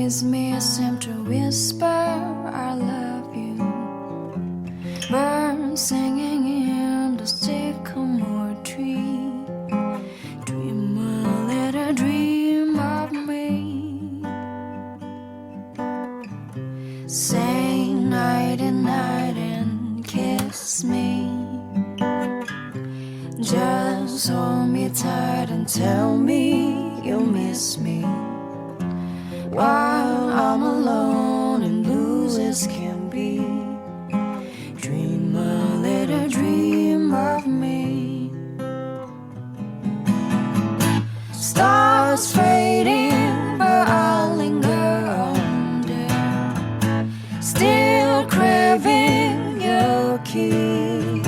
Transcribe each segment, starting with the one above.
Kiss me seem to whisper I love you. Birds singing in the sycamore tree. Dream a little dream of me. Say night and night and kiss me. Just hold me tight and tell me you miss me. While I'm alone and blue as can be. Dream a little dream of me. Stars fading, but I'll linger on there. Still craving your kiss.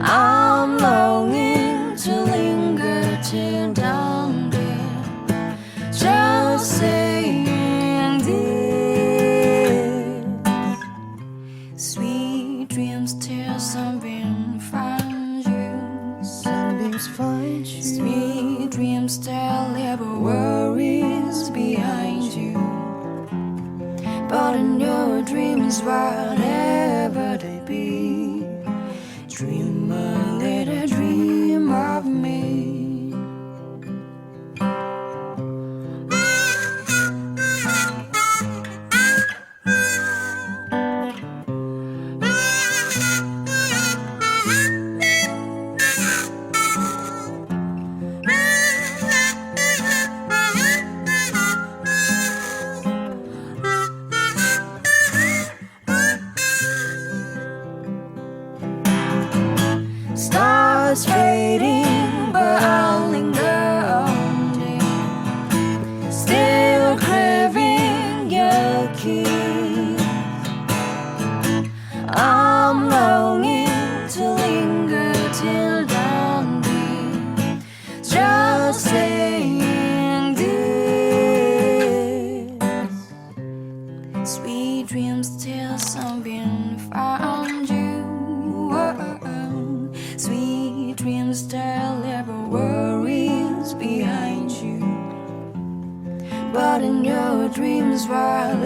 I'm longing to linger till down there. Just saying this. Sweet dreams till sunbeam find you. Sunbeams find you. Sweet dreams till leave worries behind you. But in your dreams, whatever they be, dream a little dream of me. Stars fading, but I'll linger on there. Still craving your kiss. I'm longing to linger till dawn be. Just saying this. Sweet dreams till sunbeam found you. Sweet dreams that leave worries behind you. But in your dreams, while